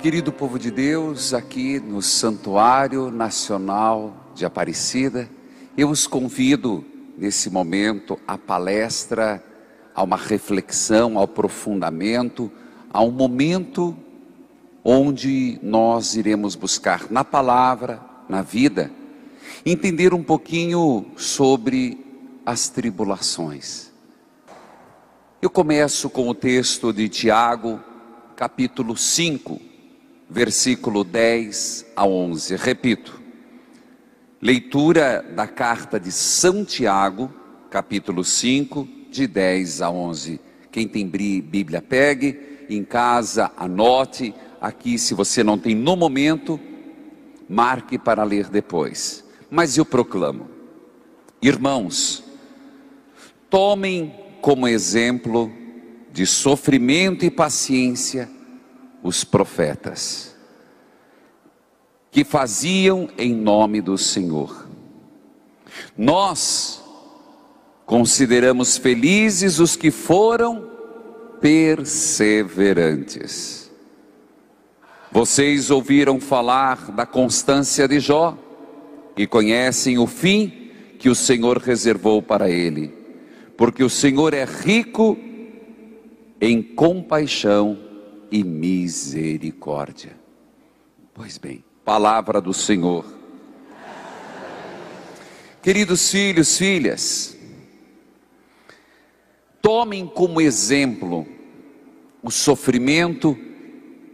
Querido povo de Deus, aqui no Santuário Nacional de Aparecida, eu os convido nesse momento à palestra, a uma reflexão, ao aprofundamento, a um momento onde nós iremos buscar na palavra, na vida, entender um pouquinho sobre as tribulações. Eu começo com o texto de Tiago, capítulo 5, versículo 10 a 11. Repito, leitura da carta de São Tiago, capítulo 5, de 10 a 11. Quem tem Bíblia, pegue, em casa, anote. Aqui, se você não tem no momento, marque para ler depois. Mas eu proclamo: irmãos, tomem como exemplo de sofrimento e paciência os profetas, que faziam em nome do Senhor. Nós consideramos felizes os que foram perseverantes. Vocês ouviram falar da constância de Jó e conhecem o fim que o Senhor reservou para ele, porque o Senhor é rico em compaixão e misericórdia. Pois bem, palavra do Senhor. Queridos filhos, filhas, tomem como exemplo o sofrimento,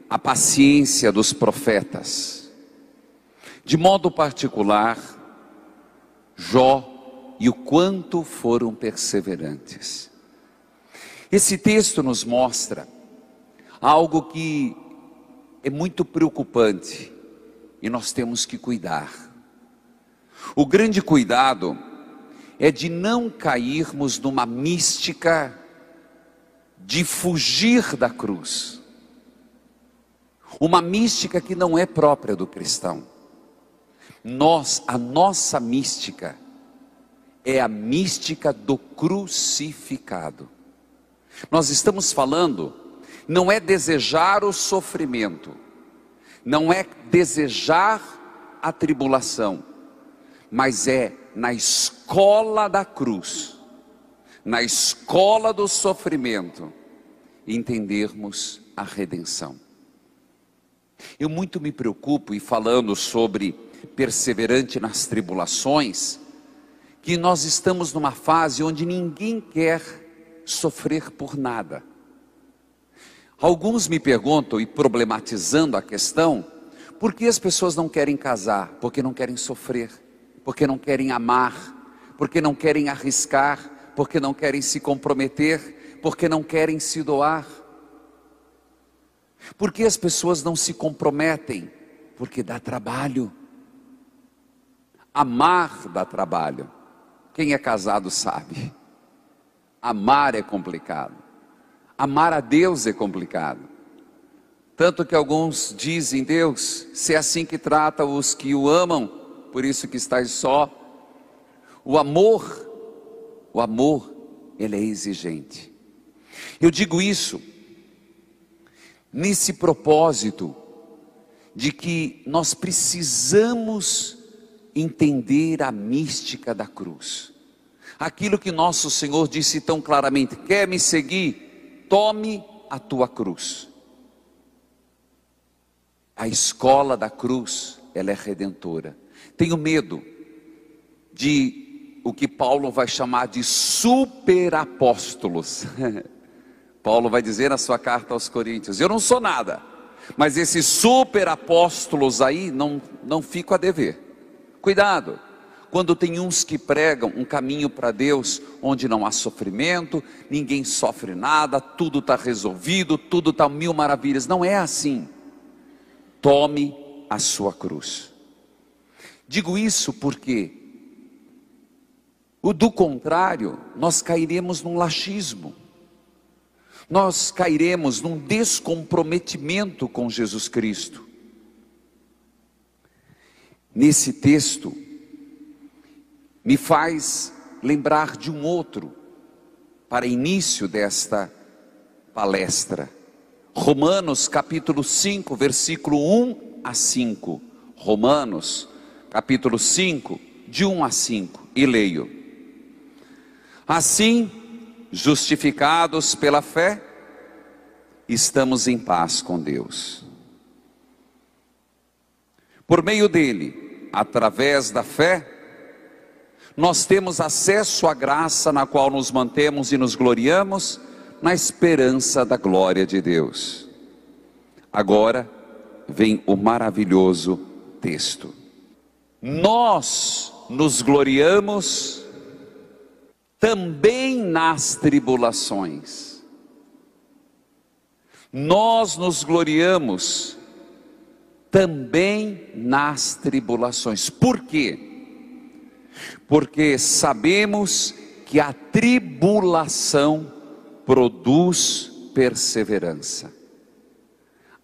a paciência dos profetas, de modo particular, Jó e o quanto foram perseverantes. Esse texto nos mostra algo que é muito preocupante e nós temos que cuidar. O grande cuidado é de não cairmos numa mística de fugir da cruz. Uma mística que não é própria do cristão. A nossa mística é a mística do crucificado. Nós estamos falando, não é desejar o sofrimento, não é desejar a tribulação, mas é na escola da cruz, na escola do sofrimento, entendermos a redenção. Eu muito me preocupo, e falando sobre perseverante nas tribulações, que nós estamos numa fase onde ninguém quer sofrer por nada. Alguns me perguntam, e problematizando a questão, por que as pessoas não querem casar? Porque não querem sofrer, porque não querem amar, porque não querem arriscar, porque não querem se comprometer, porque não querem se doar. Por que as pessoas não se comprometem? Porque dá trabalho. Amar dá trabalho. Quem é casado sabe. Amar é complicado. Amar a Deus é complicado. Tanto que alguns dizem: Deus, se é assim que trata os que o amam, por isso que estás só. O amor, ele é exigente. Eu digo isso nesse propósito de que nós precisamos entender a mística da cruz. Aquilo que nosso Senhor disse tão claramente: quer me seguir? Tome a tua cruz. A escola da cruz, ela é redentora. Tenho medo de o que Paulo vai chamar de superapóstolos. Paulo vai dizer na sua carta aos Coríntios: eu não sou nada, mas esses superapóstolos aí não fico a dever. Cuidado, quando tem uns que pregam um caminho para Deus, onde não há sofrimento, ninguém sofre nada, tudo está resolvido, tudo está mil maravilhas. Não é assim. Tome a sua cruz. Digo isso porque, do contrário, nós cairemos num laxismo. Nós cairemos num descomprometimento com Jesus Cristo. Nesse texto, me faz lembrar de um outro, para início desta palestra. Romanos capítulo 5, versículo 1 a 5. Romanos capítulo 5, de 1 a 5. E leio: assim, justificados pela fé, estamos em paz com Deus. Por meio dele, através da fé, nós temos acesso à graça na qual nos mantemos e nos gloriamos na esperança da glória de Deus. Agora vem o maravilhoso texto. Nós nos gloriamos também nas tribulações. Nós nos gloriamos também nas tribulações. Por quê? Porque sabemos que a tribulação produz perseverança.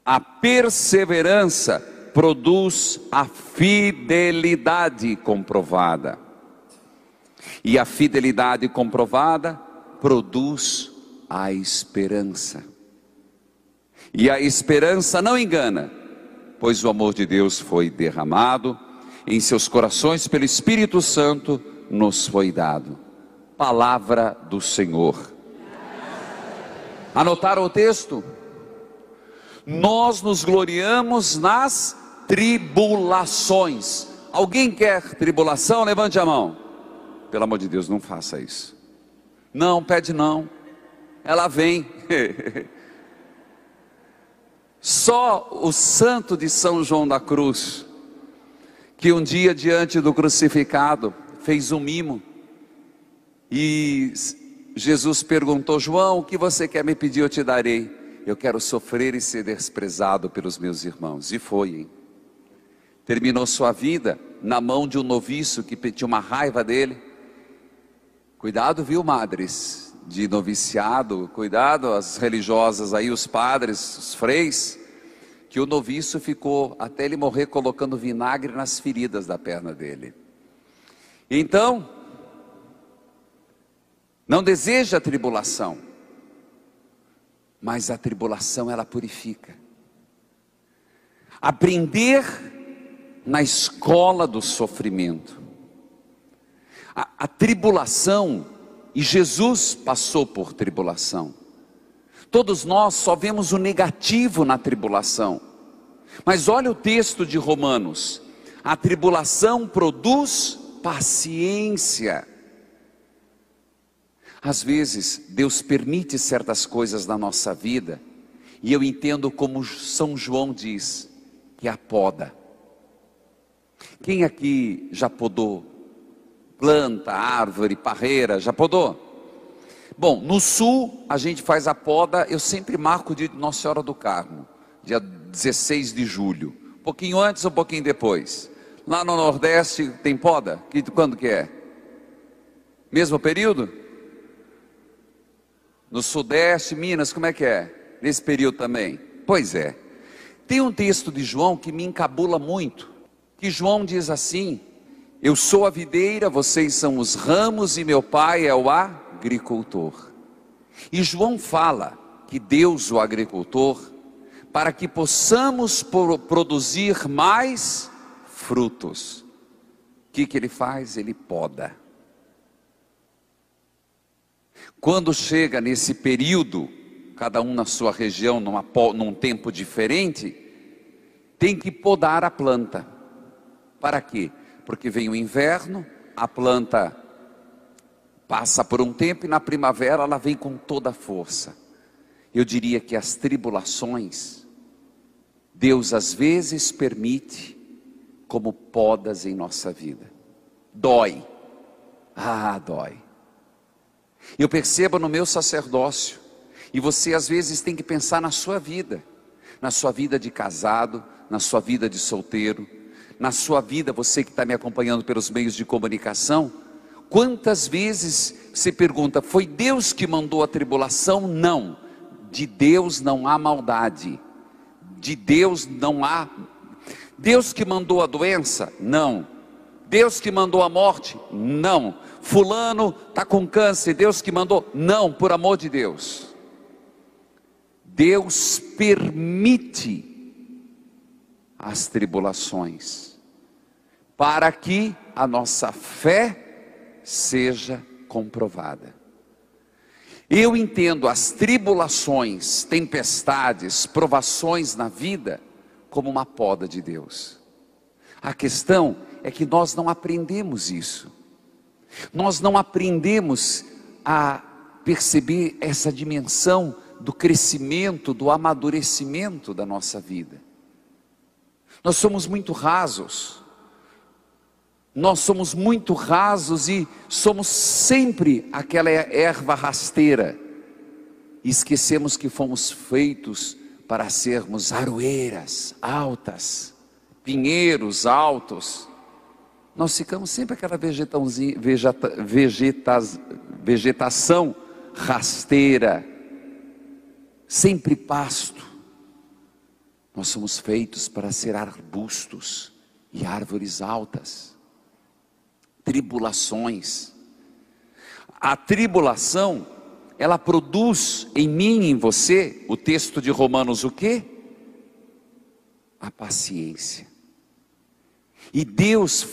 A perseverança produz a fidelidade comprovada. E a fidelidade comprovada produz a esperança. E a esperança não engana, pois o amor de Deus foi derramado em seus corações pelo Espírito Santo nos foi dado. Palavra do Senhor. Anotaram o texto? Nós nos gloriamos nas tribulações. Alguém quer tribulação? Levante a mão. Pelo amor de Deus, não faça isso. Não, pede não. Ela vem. Só o santo de São João da Cruz, que um dia diante do crucificado fez um mimo, e Jesus perguntou: João, o que você quer me pedir, eu te darei. Eu quero sofrer e ser desprezado pelos meus irmãos. E foi, hein? Terminou sua vida na mão de um noviço que tinha uma raiva dele. Cuidado, viu, madres de noviciado, cuidado as religiosas aí, os padres, os freis, que o noviço ficou até ele morrer colocando vinagre nas feridas da perna dele. Então, não deseja a tribulação, mas a tribulação ela purifica. Aprender na escola do sofrimento. A tribulação, e Jesus passou por tribulação. Todos nós só vemos o negativo na tribulação. Mas olha o texto de Romanos: a tribulação produz paciência. Às vezes Deus permite certas coisas na nossa vida, e eu entendo como São João diz, que é a poda. Quem aqui já podou planta, árvore, parreira, já podou? Bom, no sul a gente faz a poda, eu sempre marco o dia de Nossa Senhora do Carmo, dia 16 de julho, um pouquinho antes ou um pouquinho depois. Lá no Nordeste tem poda? Quando que é? Mesmo período? No Sudeste, Minas, como é que é? Nesse período também? Pois é. Tem um texto de João que me encabula muito, que João diz assim: eu sou a videira, vocês são os ramos e meu pai é o agricultor. E João fala que Deus, o agricultor, para que possamos produzir mais frutos, o que ele faz? Ele poda. Quando chega nesse período, cada um na sua região, num tempo diferente, tem que podar a planta. Para quê? Porque vem o inverno, a planta passa por um tempo e na primavera ela vem com toda a força. Eu diria que as tribulações, Deus às vezes permite como podas em nossa vida. Dói. Dói. Eu percebo no meu sacerdócio, e você às vezes tem que pensar na sua vida de casado, na sua vida de solteiro, na sua vida, você que está me acompanhando pelos meios de comunicação. Quantas vezes você pergunta: foi Deus que mandou a tribulação? Não, de Deus não há maldade, de Deus não há. Deus que mandou a doença? Não. Deus que mandou a morte? Não. Fulano está com câncer, Deus que mandou? Não, por amor de Deus. Deus permite as tribulações, para que a nossa fé seja comprovada. Eu entendo as tribulações, tempestades, provações na vida como uma poda de Deus. A questão é que nós não aprendemos isso. Nós não aprendemos a perceber essa dimensão do crescimento, do amadurecimento da nossa vida. Nós somos muito rasos. Nós somos muito rasos e somos sempre aquela erva rasteira. E esquecemos que fomos feitos para sermos aroeiras altas, pinheiros altos. Nós ficamos sempre aquela vegetação rasteira, sempre pasto. Nós somos feitos para ser arbustos e árvores altas. Tribulações. A tribulação, ela produz em mim e em você, o texto de Romanos o quê? A paciência. E Deus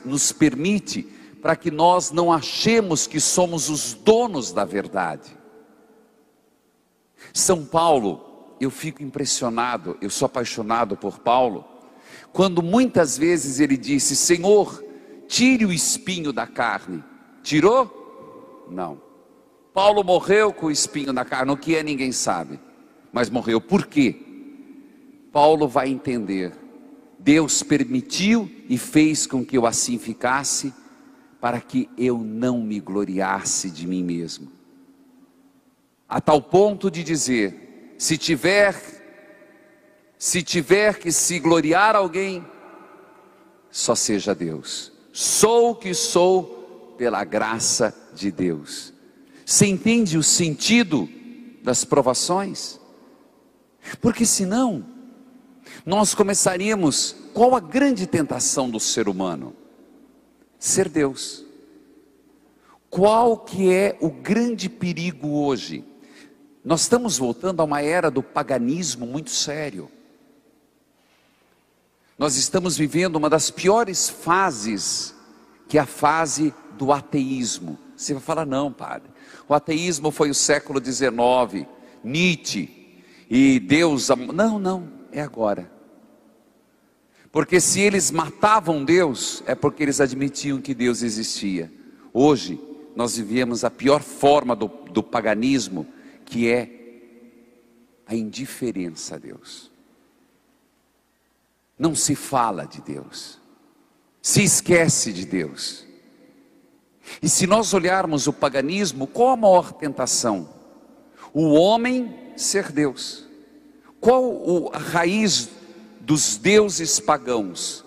nos permite para que nós não achemos que somos os donos da verdade. São Paulo, eu fico impressionado, eu sou apaixonado por Paulo, quando muitas vezes ele disse: Senhor, tire o espinho da carne. Tirou? Não. Paulo morreu com o espinho da carne, o que é ninguém sabe, mas morreu. Por quê? Paulo vai entender, Deus permitiu e fez com que eu assim ficasse, para que eu não me gloriasse de mim mesmo, a tal ponto de dizer: se tiver que se gloriar alguém, só seja Deus. Sou o que sou pela graça de Deus. Você entende o sentido das provações? Porque senão nós começaríamos, qual a grande tentação do ser humano? Ser Deus. Qual que é o grande perigo hoje? Nós estamos voltando a uma era do paganismo muito sério. Nós estamos vivendo uma das piores fases, que é a fase do ateísmo. Você vai falar: não, padre, o ateísmo foi o século XIX, Nietzsche, e Deus... Não, é agora. Porque se eles matavam Deus, é porque eles admitiam que Deus existia. Hoje, nós vivemos a pior forma do paganismo, que é a indiferença a Deus. Não se fala de Deus, se esquece de Deus. E se nós olharmos o paganismo, qual a maior tentação? O homem ser Deus. Qual a raiz dos deuses pagãos?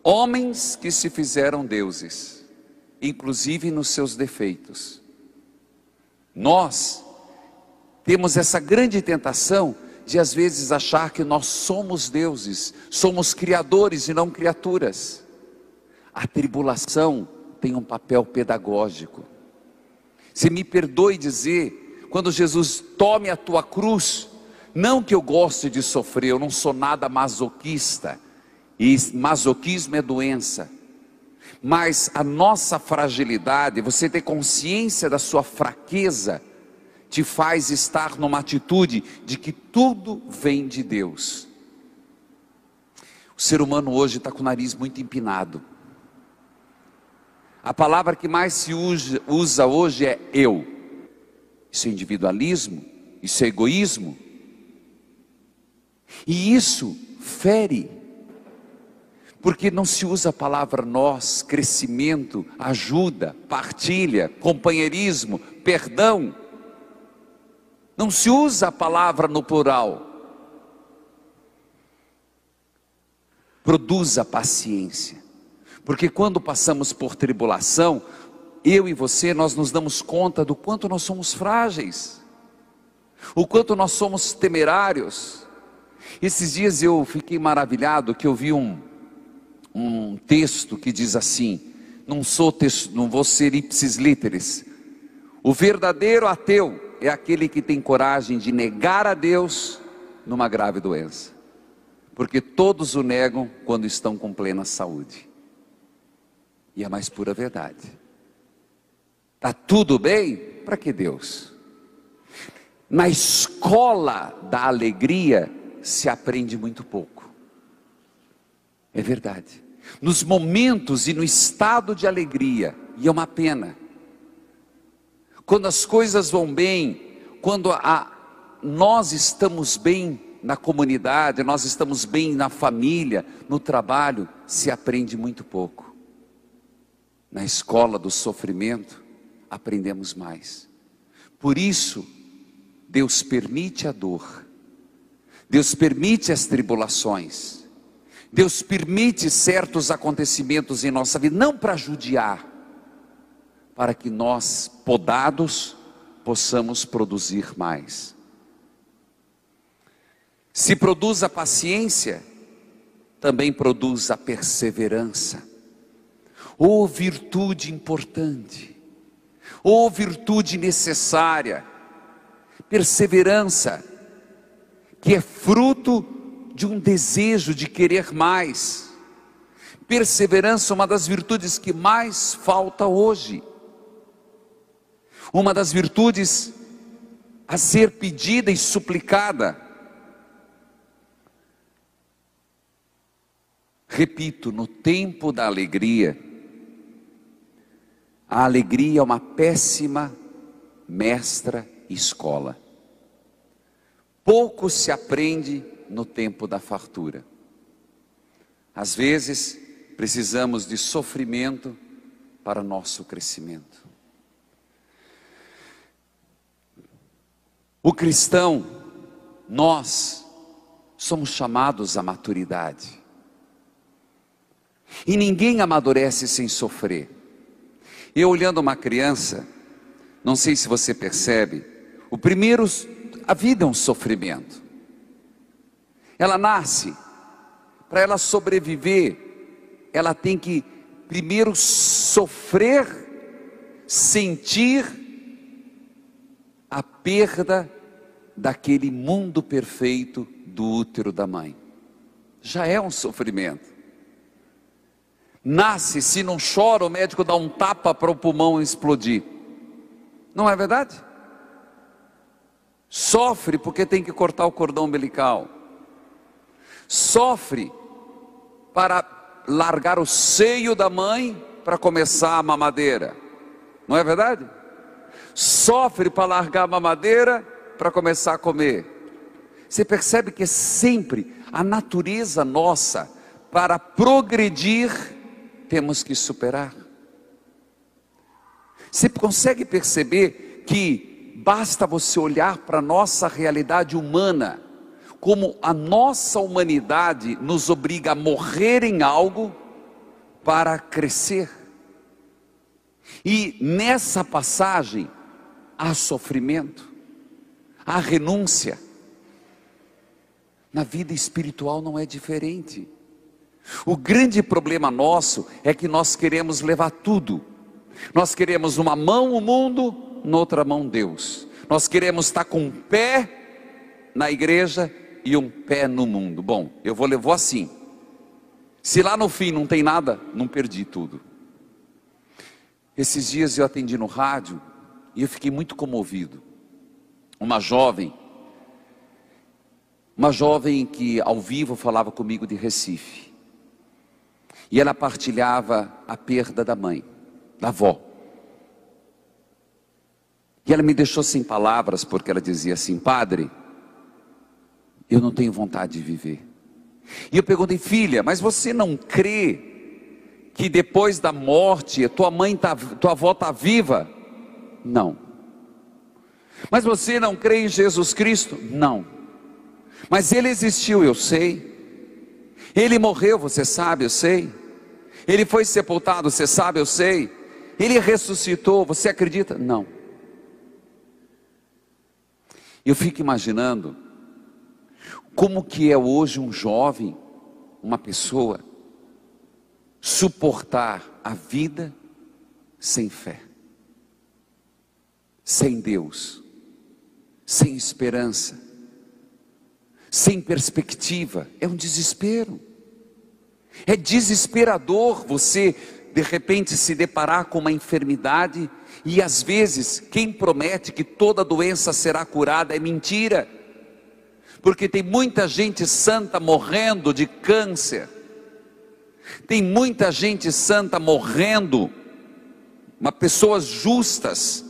Homens que se fizeram deuses, inclusive nos seus defeitos. Nós temos essa grande tentação de às vezes achar que nós somos deuses, somos criadores e não criaturas. A tribulação tem um papel pedagógico. Se me perdoe dizer, quando Jesus: tome a tua cruz, não que eu goste de sofrer, eu não sou nada masoquista, e masoquismo é doença, mas a nossa fragilidade, você ter consciência da sua fraqueza, te faz estar numa atitude de que tudo vem de Deus. O ser humano hoje está com o nariz muito empinado. A palavra que mais se usa hoje é eu. Isso é individualismo, isso é egoísmo. E isso fere, porque não se usa a palavra nós, crescimento, ajuda, partilha, companheirismo, perdão. Não se usa a palavra no plural. Produza paciência, porque quando passamos por tribulação, eu e você, nós nos damos conta do quanto nós somos frágeis, o quanto nós somos temerários. Esses dias eu fiquei maravilhado que eu vi um texto que diz assim: não vou ser ipsis literis, o verdadeiro ateu é aquele que tem coragem de negar a Deus numa grave doença, porque todos o negam quando estão com plena saúde. E é a mais pura verdade. Está tudo bem? Para que Deus? Na escola da alegria se aprende muito pouco. É verdade. Nos momentos e no estado de alegria, e é uma pena, quando as coisas vão bem, quando nós estamos bem na comunidade, nós estamos bem na família, no trabalho, se aprende muito pouco. Na escola do sofrimento, aprendemos mais. Por isso, Deus permite a dor, Deus permite as tribulações, Deus permite certos acontecimentos em nossa vida, não para judiar, para que nós, podados, possamos produzir mais. Se produz a paciência, também produz a perseverança. Ô virtude importante, ô virtude necessária, perseverança, que é fruto de um desejo de querer mais. Perseverança é uma das virtudes que mais falta hoje. Uma das virtudes a ser pedida e suplicada. Repito, no tempo da alegria, a alegria é uma péssima mestra e escola. Pouco se aprende no tempo da fartura. Às vezes, precisamos de sofrimento para nosso crescimento. O cristão, nós somos chamados à maturidade. E ninguém amadurece sem sofrer. Eu olhando uma criança, não sei se você percebe, a vida é um sofrimento. Ela nasce, para ela sobreviver, ela tem que primeiro sofrer, sentir a perda daquele mundo perfeito do útero da mãe. Já é um sofrimento. Nasce, se não chora, o médico dá um tapa para o pulmão explodir. Não é verdade? Sofre porque tem que cortar o cordão umbilical. Sofre para largar o seio da mãe para começar a mamadeira. Não é verdade? Sofre para largar a mamadeira para começar a comer. Você percebe que é sempre a natureza nossa, para progredir, temos que superar. Você consegue perceber que basta você olhar para a nossa realidade humana, como a nossa humanidade nos obriga a morrer em algo para crescer. E nessa passagem há sofrimento, há renúncia. Na vida espiritual não é diferente. O grande problema nosso é que nós queremos levar tudo. Nós queremos uma mão o mundo, noutra mão Deus. Nós queremos estar com um pé na igreja e um pé no mundo. Bom, eu vou assim. Se lá no fim não tem nada, não perdi tudo. Esses dias eu atendi no rádio e eu fiquei muito comovido. Uma jovem que ao vivo falava comigo de Recife. E ela partilhava a perda da mãe, da avó. E ela me deixou sem palavras, porque ela dizia assim: padre, eu não tenho vontade de viver. E eu perguntei: filha, mas você não crê que depois da morte tua avó está viva? Não. Mas você não crê em Jesus Cristo? Não. Mas Ele existiu, eu sei. Ele morreu, você sabe, eu sei. Ele foi sepultado, você sabe, eu sei. Ele ressuscitou, você acredita? Não. Eu fico imaginando como que é hoje um jovem, uma pessoa, suportar a vida sem fé, sem Deus. sem esperança, sem perspectiva. É um desespero. É desesperador você de repente se deparar com uma enfermidade, e às vezes quem promete que toda doença será curada é mentira, porque tem muita gente santa morrendo de câncer, tem muita gente santa morrendo, pessoas justas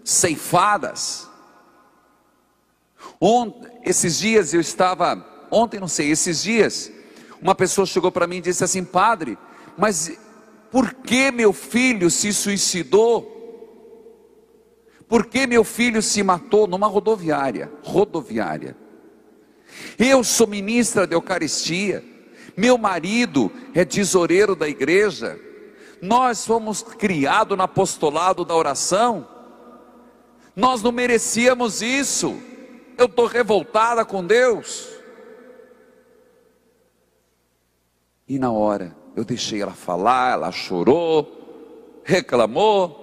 ceifadas. Esses dias uma pessoa chegou para mim e disse assim: padre, mas por que meu filho se suicidou? Por que meu filho se matou numa rodoviária? Eu sou ministra de Eucaristia, meu marido é tesoureiro da igreja, nós fomos criados no apostolado da oração, nós não merecíamos isso, eu estou revoltada com Deus. E na hora, eu deixei ela falar, ela chorou, reclamou,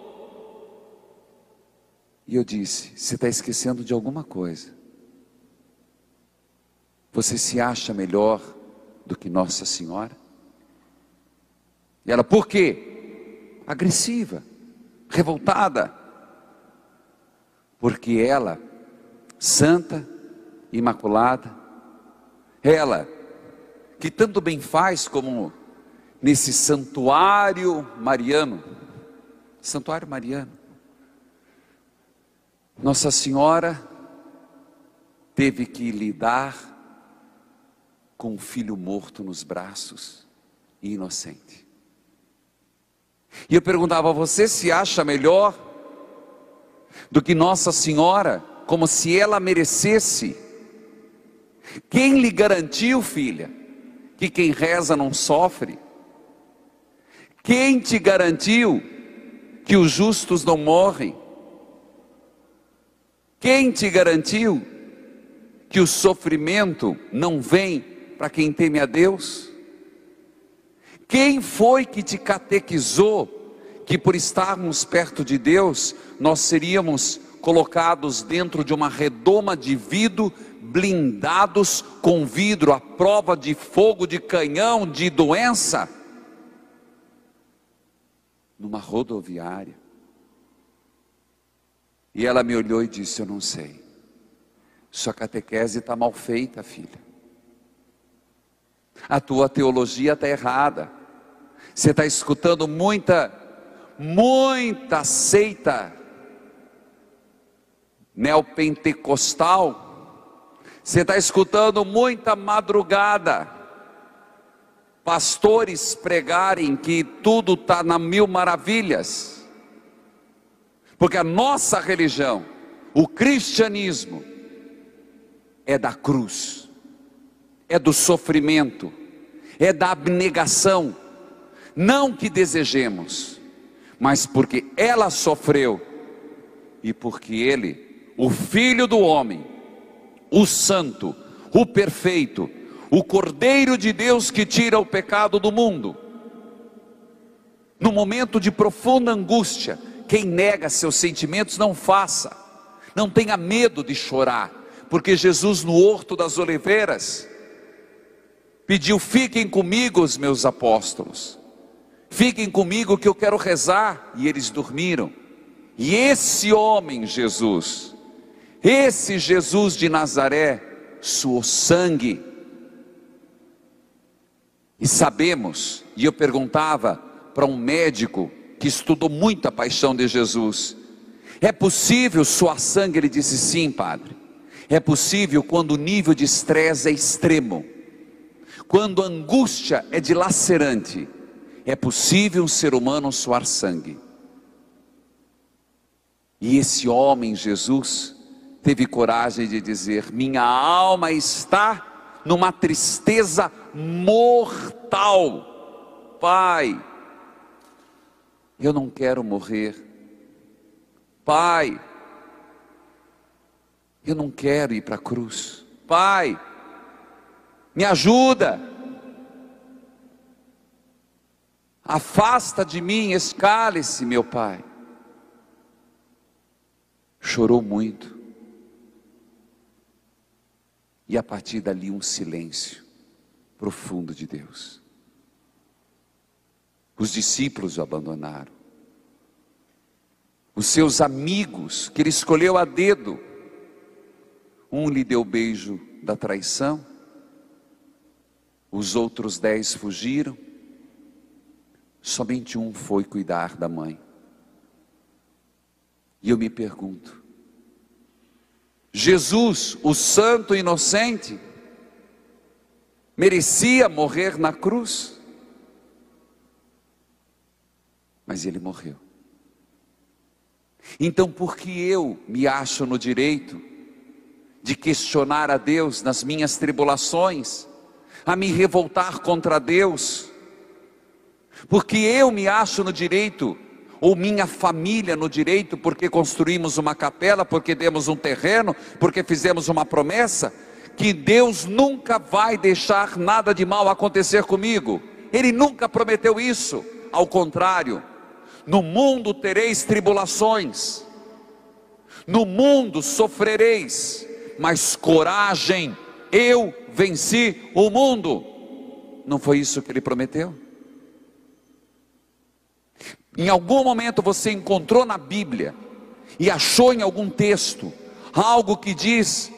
e eu disse: você está esquecendo de alguma coisa. Você se acha melhor do que Nossa Senhora? E ela: por quê? Agressiva, revoltada. Porque ela, santa, imaculada, ela que tanto bem faz, como nesse santuário mariano, Nossa Senhora teve que lidar com um filho morto nos braços, inocente. E eu perguntava: você se acha melhor do que Nossa Senhora, como se ela merecesse? Quem lhe garantiu, filha, que quem reza não sofre? Quem te garantiu que os justos não morrem? Quem te garantiu que o sofrimento não vem para quem teme a Deus? Quem foi que te catequizou que por estarmos perto de Deus, nós seríamos colocados dentro de uma redoma de vidro, blindados com vidro à prova de fogo, de canhão, de doença, numa rodoviária? E ela me olhou e disse: eu não sei, sua catequese está mal feita, filha, a tua teologia está errada, você está escutando muita seita neopentecostal, você está escutando muita madrugada, pastores pregarem que tudo está na mil maravilhas, porque a nossa religião, o cristianismo, é da cruz, é do sofrimento, é da abnegação, não que desejemos, mas porque ela sofreu, e porque Ele, o Filho do homem, o santo, o perfeito, o Cordeiro de Deus que tira o pecado do mundo, no momento de profunda angústia, quem nega seus sentimentos não faça, não tenha medo de chorar, porque Jesus no Horto das Oliveiras pediu: fiquem comigo os meus apóstolos, fiquem comigo que eu quero rezar, e eles dormiram. E esse homem Jesus, esse Jesus de Nazaré, suou sangue, e sabemos, e eu perguntava para um médico que estudou muito a paixão de Jesus: é possível suar sangue? Ele disse: sim, padre, é possível quando o nível de estresse é extremo, quando a angústia é dilacerante, é possível um ser humano suar sangue. E esse homem Jesus teve coragem de dizer: minha alma está numa tristeza mortal, Pai, eu não quero morrer, Pai, eu não quero ir para a cruz, Pai, me ajuda, afasta de mim esse cálice, meu Pai. Chorou muito, E a partir dali um silêncio profundo de Deus. Os discípulos o abandonaram. Os seus amigos, que ele escolheu a dedo, um lhe deu o beijo da traição, os outros 10 fugiram, somente um foi cuidar da mãe. E eu me pergunto, Jesus, o santo inocente, merecia morrer na cruz? Mas ele morreu. Então por que eu me acho no direito de questionar a Deus nas minhas tribulações, a me revoltar contra Deus? Porque eu me acho no direito, ou minha família no direito, porque construímos uma capela, porque demos um terreno, porque fizemos uma promessa, que Deus nunca vai deixar nada de mal acontecer comigo. Ele nunca prometeu isso. Ao contrário, no mundo tereis tribulações, no mundo sofrereis, mas coragem, eu venci o mundo. Não foi isso que ele prometeu? Em algum momento você encontrou na Bíblia e achou em algum texto algo que diz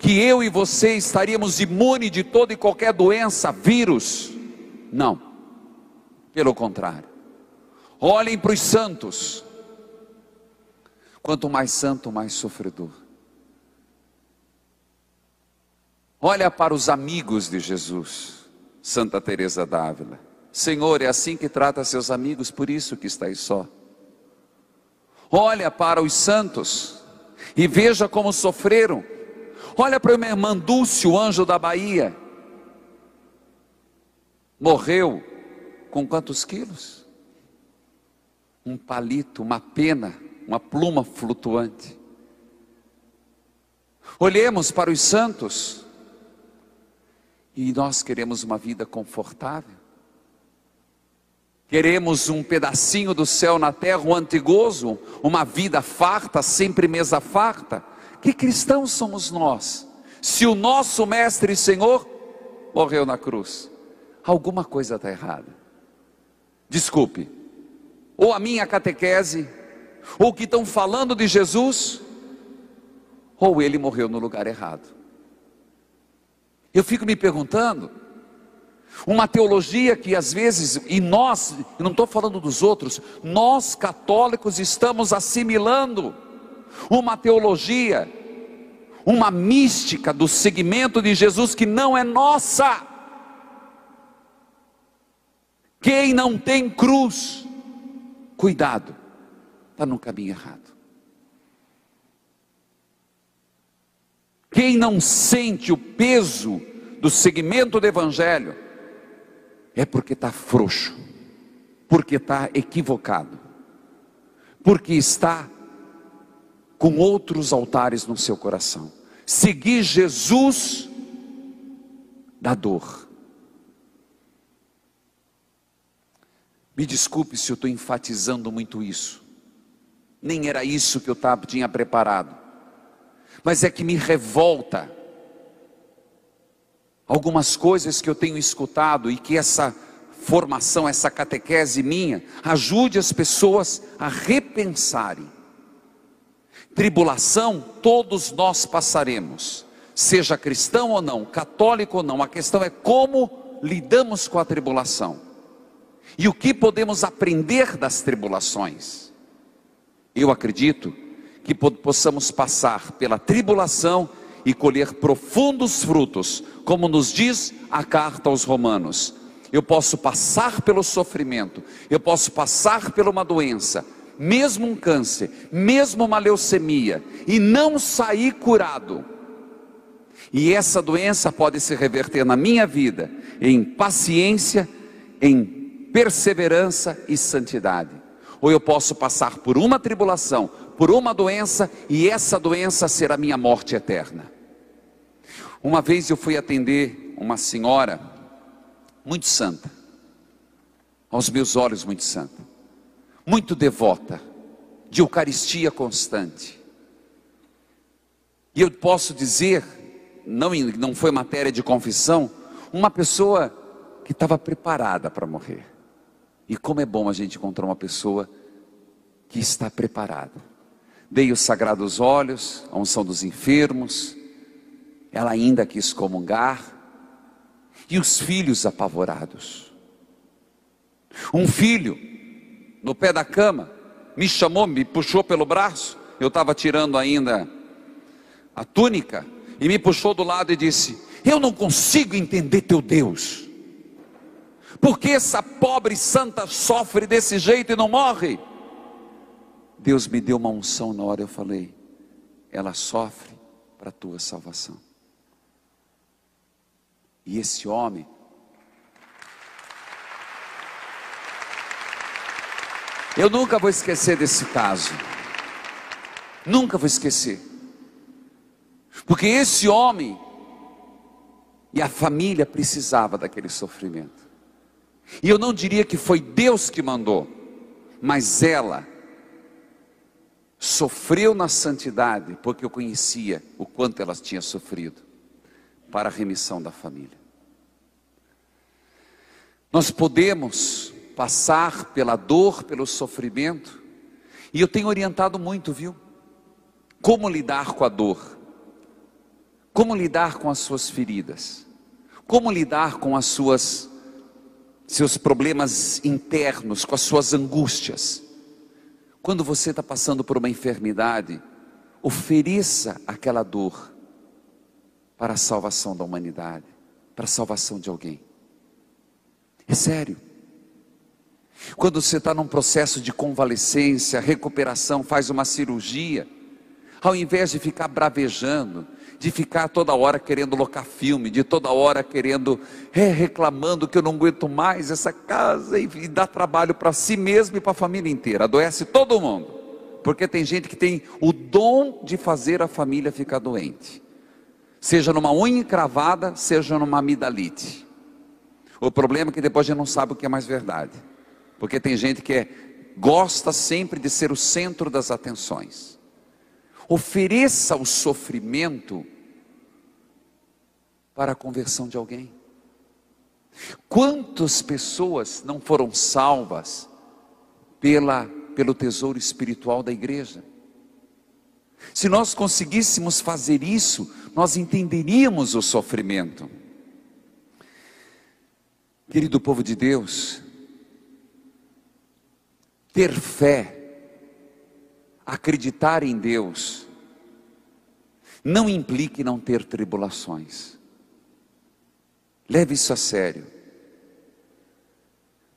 que eu e você estaríamos imunes de toda e qualquer doença, vírus? Não, pelo contrário. Olhem para os santos. Quanto mais santo, mais sofredor. Olha para os amigos de Jesus. Santa Teresa d'Ávila. Senhor, é assim que trata seus amigos, por isso que estáis só. Olha para os santos e veja como sofreram. Olha para a minha irmã Dulce, o anjo da Bahia. Morreu com quantos quilos? Um palito, uma pena, uma pluma flutuante. Olhemos para os santos e nós queremos uma vida confortável. Queremos um pedacinho do céu na terra, um antigozo, uma vida farta, sempre mesa farta. Que cristãos somos nós? Se o nosso mestre e Senhor morreu na cruz, alguma coisa está errada. Desculpe, ou a minha catequese, ou o que estão falando de Jesus, ou ele morreu no lugar errado. Eu fico me perguntando, uma teologia que às vezes, e nós, eu não estou falando dos outros, nós católicos estamos assimilando uma teologia, uma mística do seguimento de Jesus que não é nossa. Quem não tem cruz, cuidado, está no caminho errado. Quem não sente o peso do seguimento do Evangelho, é porque está frouxo, porque está equivocado, porque está com outros altares no seu coração. Seguir Jesus dá dor. Me desculpe se eu estou enfatizando muito isso, nem era isso que eu tinha preparado, mas é que me revolta algumas coisas que eu tenho escutado, e que essa formação, essa catequese minha, ajude as pessoas a repensarem. Tribulação todos nós passaremos, seja cristão ou não, católico ou não. A questão é como lidamos com a tribulação, e o que podemos aprender das tribulações. Eu acredito que possamos passar pela tribulação e colher profundos frutos, como nos diz a carta aos Romanos. Eu posso passar pelo sofrimento, eu posso passar por uma doença, mesmo um câncer, mesmo uma leucemia, e não sair curado. E essa doença pode se reverter na minha vida em paciência, em perseverança e santidade. Ou eu posso passar por uma tribulação, por uma doença, e essa doença ser a minha morte eterna. Uma vez eu fui atender uma senhora muito santa, aos meus olhos muito santa, muito devota, de Eucaristia constante. E eu posso dizer não foi matéria de confissão, uma pessoa que estava preparada para morrer. E como é bom a gente encontrar uma pessoa que está preparada. Dei os sagrados óleos, a unção dos enfermos, ela ainda quis comungar, e os filhos apavorados. Um filho, no pé da cama, me chamou, me puxou pelo braço, eu estava tirando ainda a túnica, e me puxou do lado e disse: eu não consigo entender teu Deus, porque essa pobre santa sofre desse jeito e não morre? Deus me deu uma unção na hora, eu falei: ela sofre para a tua salvação. E esse homem, eu nunca vou esquecer desse caso, nunca vou esquecer, porque esse homem e a família precisava daquele sofrimento. E eu não diria que foi Deus que mandou, mas ela sofreu na santidade, porque eu conhecia o quanto ela tinha sofrido, para a remissão da família. Nós podemos passar pela dor, pelo sofrimento, e eu tenho orientado muito, viu? Como lidar com a dor, como lidar com as suas feridas, como lidar com as seus problemas internos, com as suas angústias. Quando você está passando por uma enfermidade, ofereça aquela dor para a salvação da humanidade, para a salvação de alguém. É sério. Quando você está num processo de convalescência, recuperação, faz uma cirurgia, ao invés de ficar bravejando, de ficar toda hora querendo locar filme, de toda hora querendo, reclamando que eu não aguento mais essa casa, e dá trabalho para si mesmo e para a família inteira, adoece todo mundo, porque tem gente que tem o dom de fazer a família ficar doente, seja numa unha encravada, seja numa amidalite. O problema é que depois a gente não sabe o que é mais verdade, porque tem gente que gosta sempre de ser o centro das atenções. Ofereça o sofrimento para a conversão de alguém. Quantas pessoas não foram salvas pelo tesouro espiritual da igreja? Se nós conseguíssemos fazer isso, nós entenderíamos o sofrimento. Querido povo de Deus, ter fé, acreditar em Deus, não implica não ter tribulações. Leve isso a sério.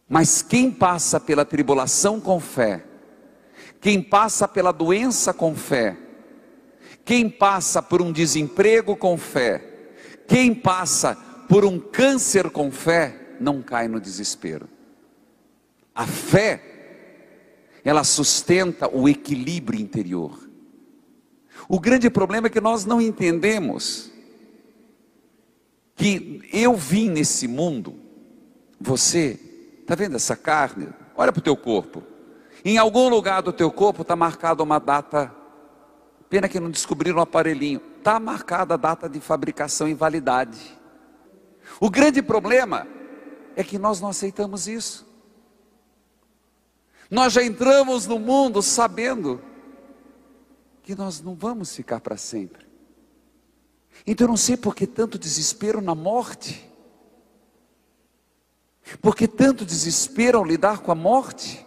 Mas quem passa pela tribulação com fé, quem passa pela doença com fé, quem passa por um desemprego com fé, quem passa por um câncer com fé, não cai no desespero. A fé, ela sustenta o equilíbrio interior. O grande problema é que nós não entendemos que eu vim nesse mundo. Você está vendo essa carne? Olha para o teu corpo. Em algum lugar do teu corpo está marcada uma data. Pena que não descobriram o aparelhinho. Está marcada a data de fabricação e validade. O grande problema é que nós não aceitamos isso. Nós já entramos no mundo sabendo que nós não vamos ficar para sempre. Então eu não sei por que tanto desespero na morte. Por que tanto desespero ao lidar com a morte?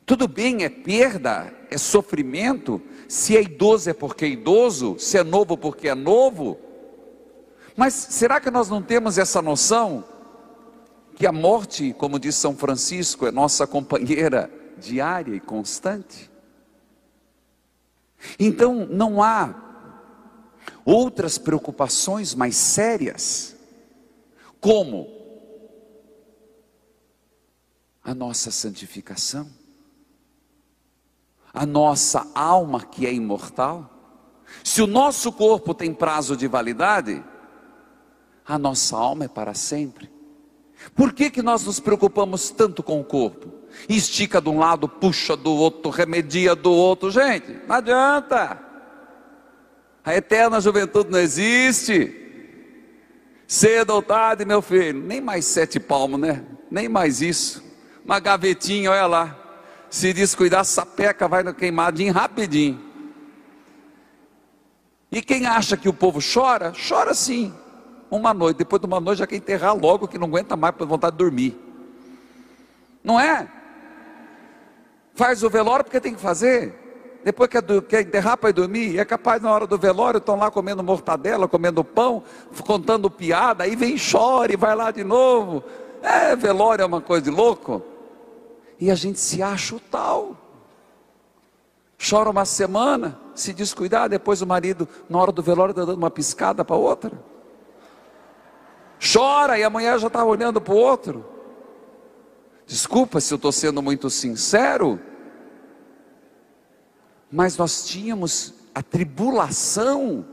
Tudo bem, é perda, é sofrimento. Se é idoso é porque é idoso, se é novo porque é novo. Mas será que nós não temos essa noção? Que a morte, como diz São Francisco, é nossa companheira diária e constante. Então não há outras preocupações mais sérias, como a nossa santificação, a nossa alma que é imortal. Se o nosso corpo tem prazo de validade, a nossa alma é para sempre. Por que nós nos preocupamos tanto com o corpo? Estica de um lado, puxa do outro, remedia do outro. Gente, não adianta. A eterna juventude não existe. Cedo ou tarde, meu filho, nem mais 7 palmos, né? Nem mais isso. Uma gavetinha, olha lá. Se descuidar, sapeca, vai no queimadinho rapidinho. E quem acha que o povo chora, chora sim. Uma noite, depois de uma noite já quer enterrar logo, que não aguenta mais por vontade de dormir. Não é? Faz o velório porque tem que fazer. Depois quer enterrar para ir dormir. E é capaz na hora do velório, estão lá comendo mortadela, comendo pão, contando piada, aí vem chora e vai lá de novo. Velório é uma coisa de louco. E a gente se acha o tal. Chora uma semana, se descuidar, depois o marido, na hora do velório, está dando uma piscada para outra. Chora e amanhã já está olhando para o outro. Desculpa se eu estou sendo muito sincero, mas nós tínhamos a tribulação,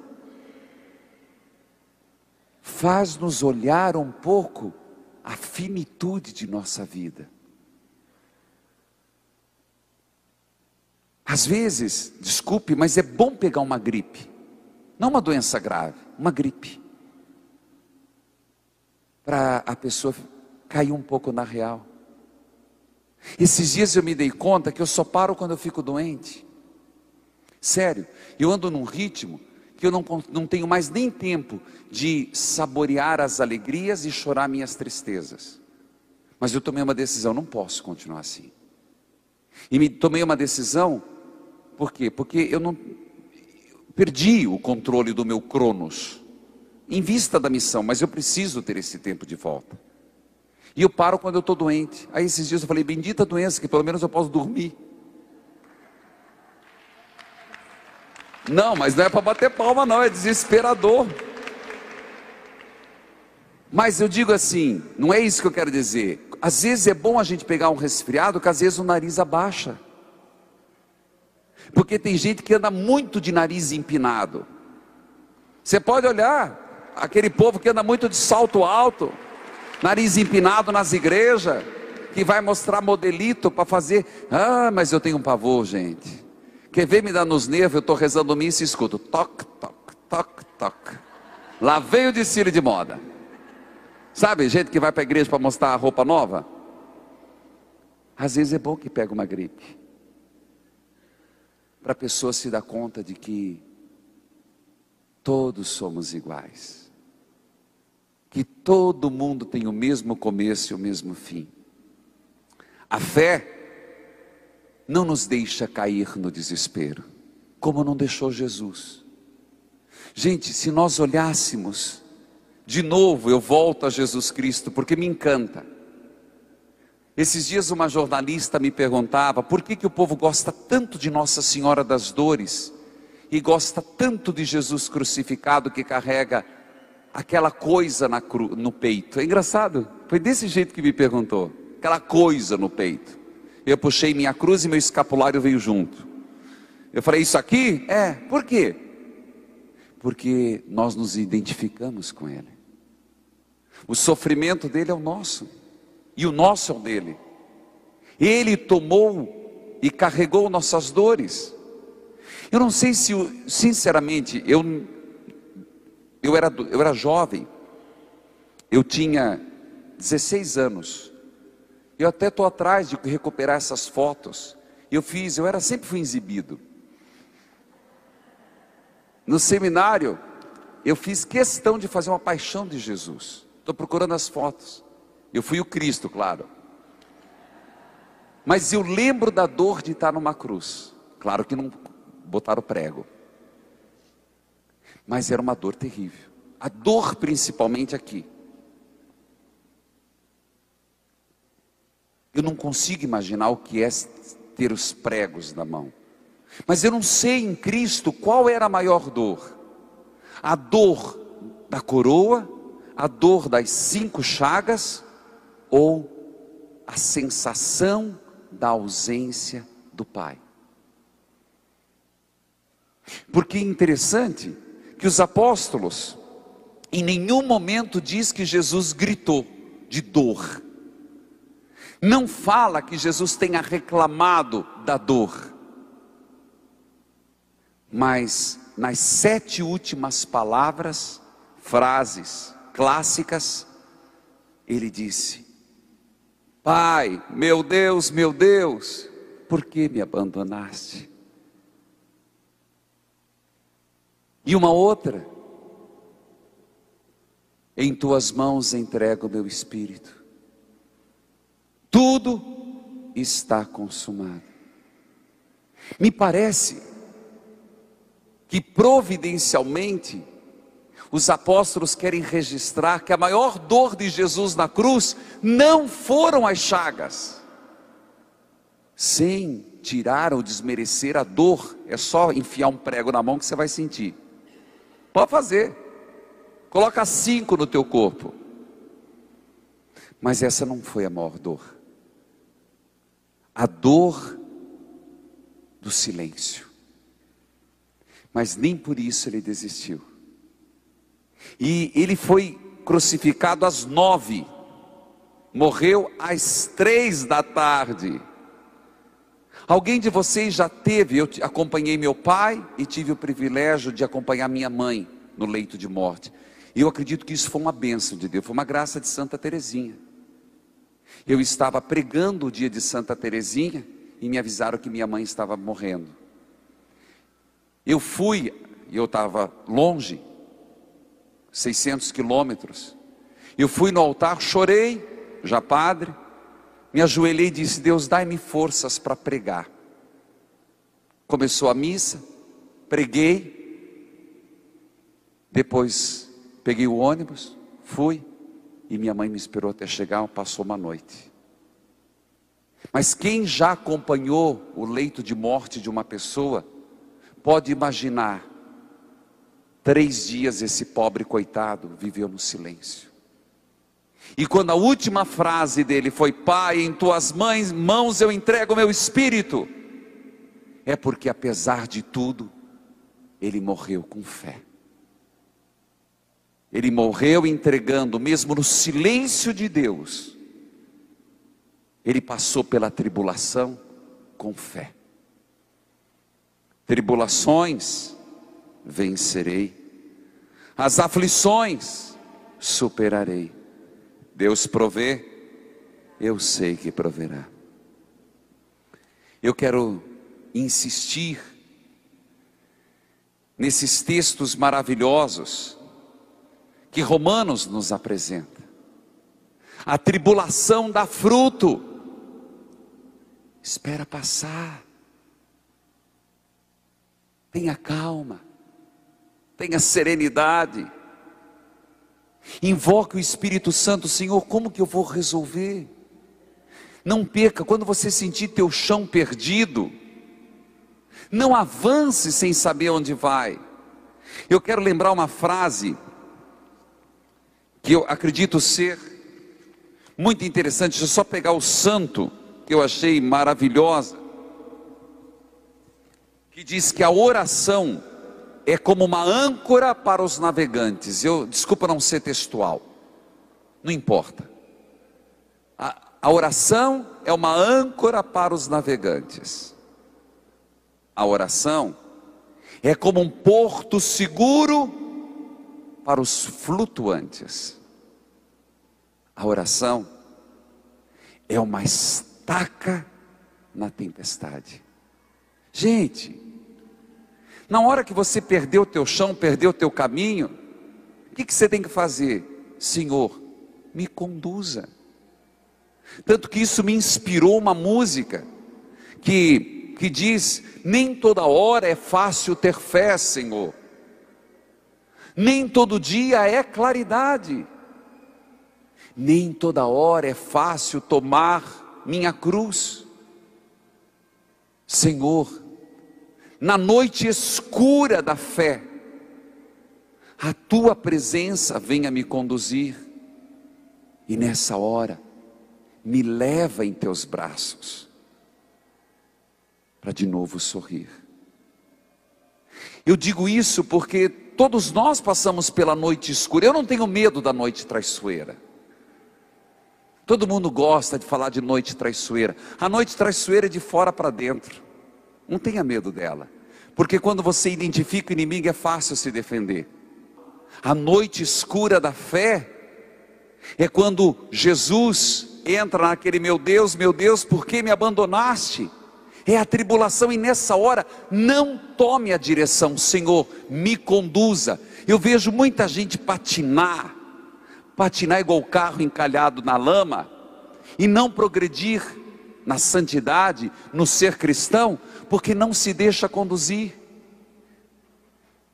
faz-nos olhar um pouco a finitude de nossa vida. Às vezes, desculpe, mas é bom pegar uma gripe, não uma doença grave, uma gripe, para a pessoa cair um pouco na real. Esses dias eu me dei conta que eu só paro quando eu fico doente. Sério, eu ando num ritmo que eu não tenho mais nem tempo de saborear as alegrias e chorar minhas tristezas. Mas eu tomei uma decisão, não posso continuar assim. E tomei uma decisão, por quê? Porque eu perdi o controle do meu cronos, em vista da missão, mas eu preciso ter esse tempo de volta. E eu paro quando eu estou doente. Aí esses dias eu falei, bendita doença, que pelo menos eu posso dormir. Não, mas não é para bater palma não, é desesperador. Mas eu digo assim, não é isso que eu quero dizer. Às vezes é bom a gente pegar um resfriado, que às vezes o nariz abaixa. Porque tem gente que anda muito de nariz empinado. Você pode olhar, aquele povo que anda muito de salto alto, nariz empinado nas igrejas, que vai mostrar modelito para fazer. Mas eu tenho um pavor, gente. Quer ver me dar nos nervos? Eu estou rezando missa e escuto toc, toc, toc, toc. Lá veio o desfile de moda. Sabe, gente que vai para a igreja para mostrar a roupa nova? Às vezes é bom que pega uma gripe, para a pessoa se dar conta de que todos somos iguais, que todo mundo tem o mesmo começo e o mesmo fim. A fé não nos deixa cair no desespero, como não deixou Jesus. Gente, se nós olhássemos, de novo eu volto a Jesus Cristo, porque me encanta. Esses dias uma jornalista me perguntava, por que o povo gosta tanto de Nossa Senhora das Dores, e gosta tanto de Jesus crucificado, que carrega aquela coisa no peito. É engraçado, foi desse jeito que me perguntou, aquela coisa no peito. Eu puxei minha cruz e meu escapulário veio junto. Eu falei, isso aqui? Por quê? Porque nós nos identificamos com Ele. O sofrimento dele é o nosso, e o nosso é o dele. Ele tomou e carregou nossas dores. Eu não sei se, sinceramente, eu era jovem, eu tinha 16 anos. Eu até estou atrás de recuperar essas fotos. Eu sempre fui exibido. No seminário, eu fiz questão de fazer uma paixão de Jesus. Estou procurando as fotos. Eu fui o Cristo, claro. Mas eu lembro da dor de estar numa cruz. Claro que não botaram prego. Mas era uma dor terrível. A dor principalmente aqui. Eu não consigo imaginar o que é ter os pregos na mão. Mas eu não sei em Cristo qual era a maior dor. A dor da coroa, a dor das 5 chagas, ou a sensação da ausência do Pai. Porque é interessante que os apóstolos, em nenhum momento diz que Jesus gritou de dor. Não fala que Jesus tenha reclamado da dor. Mas nas 7 últimas palavras, frases clássicas, ele disse: Pai, meu Deus, por que me abandonaste? E uma outra: em tuas mãos entrego o meu espírito. Tudo está consumado. Me parece que providencialmente os apóstolos querem registrar que a maior dor de Jesus na cruz não foram as chagas. Sem tirar ou desmerecer a dor, é só enfiar um prego na mão que você vai sentir. Pode fazer. Coloca 5 no teu corpo. Mas essa não foi a maior dor. A dor do silêncio. Mas nem por isso ele desistiu. E ele foi crucificado às 9, morreu às 3 da tarde. Alguém de vocês já teve? Eu acompanhei meu pai e tive o privilégio de acompanhar minha mãe no leito de morte. E eu acredito que isso foi uma bênção de Deus, foi uma graça de Santa Teresinha. Eu estava pregando o dia de Santa Teresinha e me avisaram que minha mãe estava morrendo. Eu fui, e eu estava longe, 600 quilômetros. Eu fui no altar, chorei, já padre, me ajoelhei e disse: Deus, dai-me forças para pregar. Começou a missa, preguei, depois peguei o ônibus, fui, e minha mãe me esperou até chegar, passou uma noite. Mas quem já acompanhou o leito de morte de uma pessoa, pode imaginar, 3 dias esse pobre coitado viveu no silêncio. E quando a última frase dele foi: Pai, em tuas mãos eu entrego o meu espírito, é porque apesar de tudo, ele morreu com fé. Ele morreu entregando, mesmo no silêncio de Deus, ele passou pela tribulação com fé. Tribulações vencerei, as aflições superarei. Deus provê, eu sei que proverá. Eu quero insistir nesses textos maravilhosos que Romanos nos apresenta. A tribulação dá fruto, espera passar. Tenha calma, tenha serenidade, invoque o Espírito Santo. Senhor, como que eu vou resolver? Não perca, quando você sentir teu chão perdido, não avance sem saber onde vai. Eu quero lembrar uma frase que eu acredito ser muito interessante. Deixa eu só pegar o santo, que eu achei maravilhosa, que diz que a oração é como uma âncora para os navegantes. Desculpa não ser textual, não importa. A oração é uma âncora para os navegantes. A oração é como um porto seguro para os flutuantes. A oração é uma estaca na tempestade. Gente, na hora que você perdeu o teu chão, perdeu o teu caminho, o que você tem que fazer? Senhor, me conduza. Tanto que isso me inspirou uma música que diz: nem toda hora é fácil ter fé, Senhor, nem todo dia é claridade, nem toda hora é fácil tomar minha cruz. Senhor, na noite escura da fé, a tua presença venha me conduzir, e nessa hora, me leva em teus braços, para de novo sorrir. Eu digo isso porque todos nós passamos pela noite escura. Eu não tenho medo da noite traiçoeira. Todo mundo gosta de falar de noite traiçoeira. A noite traiçoeira é de fora para dentro. Não tenha medo dela, porque quando você identifica o inimigo é fácil se defender. A noite escura da fé é quando Jesus entra naquele: meu Deus, por que me abandonaste? É a tribulação, e nessa hora não tome a direção: Senhor, me conduza. Eu vejo muita gente patinar igual carro encalhado na lama, e não progredir na santidade, no ser cristão, porque não se deixa conduzir,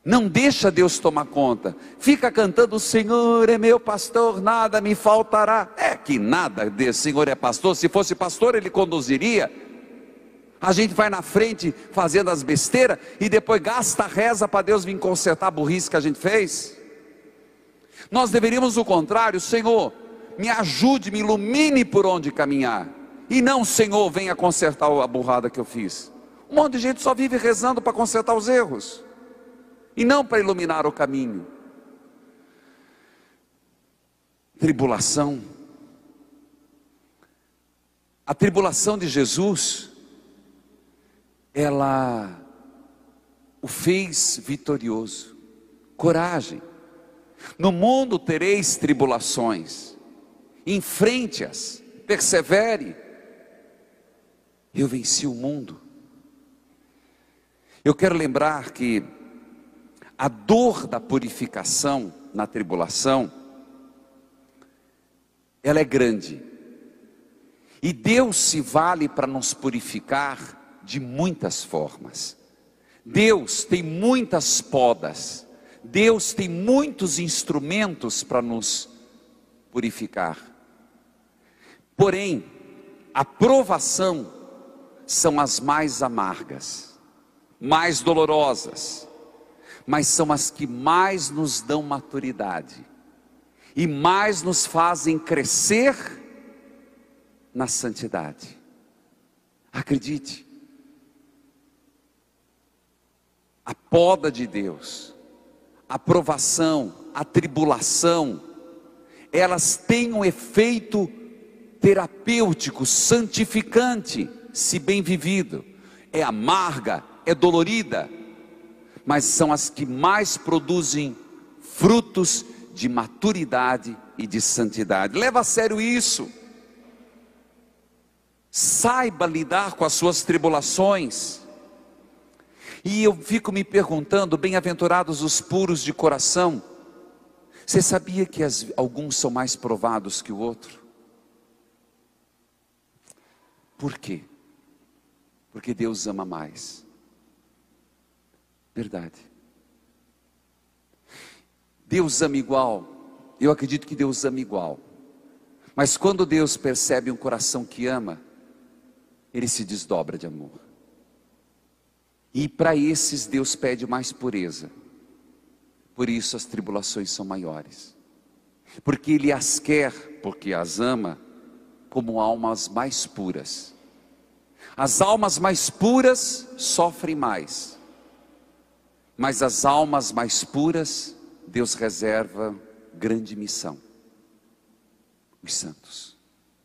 não deixa Deus tomar conta, fica cantando: o Senhor é meu pastor, nada me faltará. É que nada, o Senhor é pastor. Se fosse pastor Ele conduziria. A gente vai na frente fazendo as besteiras e depois gasta a reza para Deus vir consertar a burrice que a gente fez. Nós deveríamos o contrário: Senhor, me ajude, me ilumine por onde caminhar, e não: Senhor, venha consertar a burrada que eu fiz. Um monte de gente só vive rezando para consertar os erros, e não para iluminar o caminho. Tribulação. A tribulação de Jesus, ela o fez vitorioso. Coragem. No mundo tereis tribulações, enfrente-as, persevere. Eu venci o mundo. Eu quero lembrar que a dor da purificação na tribulação, ela é grande, e Deus se vale para nos purificar de muitas formas. Deus tem muitas podas, Deus tem muitos instrumentos para nos purificar. Porém, a provação são as mais amargas, mais dolorosas, mas são as que mais nos dão maturidade e mais nos fazem crescer na santidade. Acredite, a poda de Deus, a provação, a tribulação, elas têm um efeito terapêutico, santificante, se bem vivido. É amarga, é dolorida, mas são as que mais produzem frutos de maturidade e de santidade. Leva a sério isso. Saiba lidar com as suas tribulações. E eu fico me perguntando: bem-aventurados os puros de coração. Você sabia que alguns são mais provados que o outro? Por quê? Porque Deus ama mais. Verdade. Deus ama igual. Eu acredito que Deus ama igual. Mas quando Deus percebe um coração que ama, Ele se desdobra de amor. E para esses Deus pede mais pureza. Por isso as tribulações são maiores. Porque Ele as quer, porque as ama, como almas mais puras. As almas mais puras sofrem mais. Mas as almas mais puras, Deus reserva grande missão. Os santos,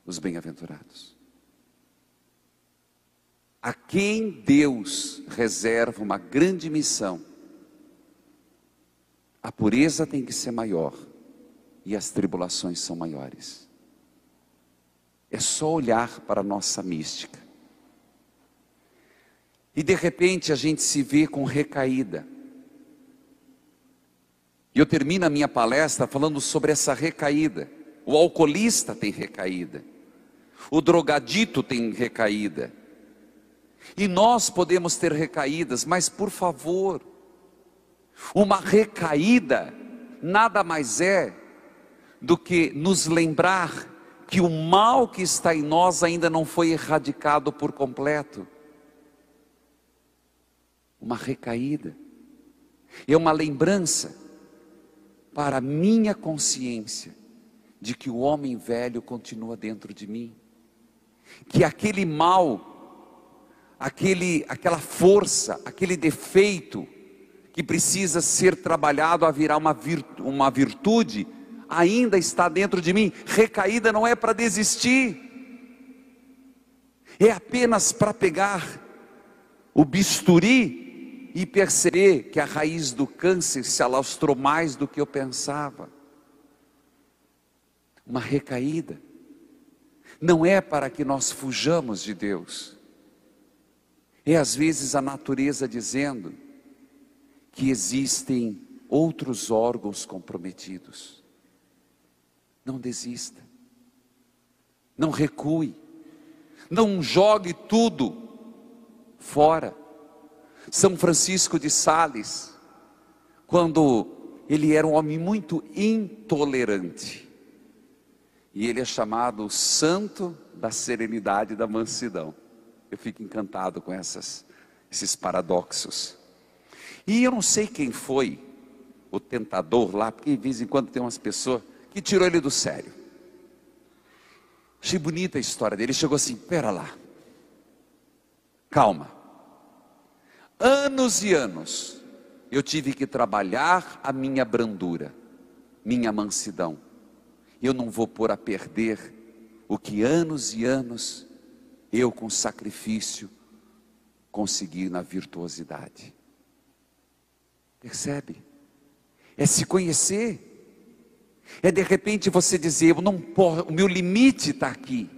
os bem-aventurados. A quem Deus reserva uma grande missão, a pureza tem que ser maior e as tribulações são maiores. É só olhar para a nossa mística. E de repente a gente se vê com recaída. E eu termino a minha palestra falando sobre essa recaída. O alcoolista tem recaída, o drogadito tem recaída, e nós podemos ter recaídas, mas por favor, uma recaída nada mais é do que nos lembrar que o mal que está em nós ainda não foi erradicado por completo. Uma recaída é uma lembrança para a minha consciência de que o homem velho continua dentro de mim, que aquele mal, aquela força, aquele defeito que precisa ser trabalhado a virar uma virtude, ainda está dentro de mim. Recaída não é para desistir, é apenas para pegar o bisturi e perceber que a raiz do câncer se alastrou mais do que eu pensava. Uma recaída. Não é para que nós fujamos de Deus. É às vezes a natureza dizendo que existem outros órgãos comprometidos. Não desista. Não recue. Não jogue tudo fora. São Francisco de Sales, quando ele era um homem muito intolerante, e ele é chamado o santo da serenidade e da mansidão. Eu fico encantado com esses paradoxos. E eu não sei quem foi o tentador lá, porque de vez em quando tem umas pessoas que tirou ele do sério. Achei bonita a história dele. Ele chegou assim: pera lá, calma. Anos e anos eu tive que trabalhar a minha brandura, minha mansidão. Eu não vou pôr a perder o que anos e anos eu com sacrifício consegui na virtuosidade. Percebe? É se conhecer. É de repente você dizer: eu não posso, o meu limite está aqui.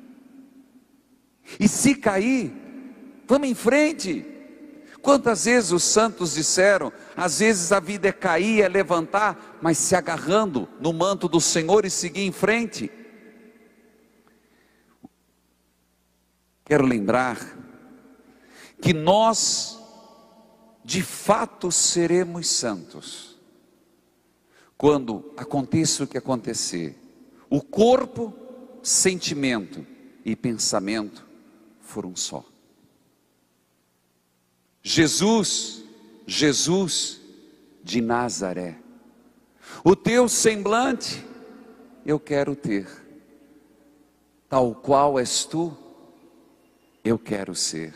E se cair, vamos em frente. Quantas vezes os santos disseram: às vezes a vida é cair, é levantar, mas se agarrando no manto do Senhor e seguir em frente. Quero lembrar que nós de fato seremos santos quando aconteça o que acontecer, o corpo, sentimento e pensamento foram só. Jesus de Nazaré, o teu semblante eu quero ter, tal qual és tu, eu quero ser.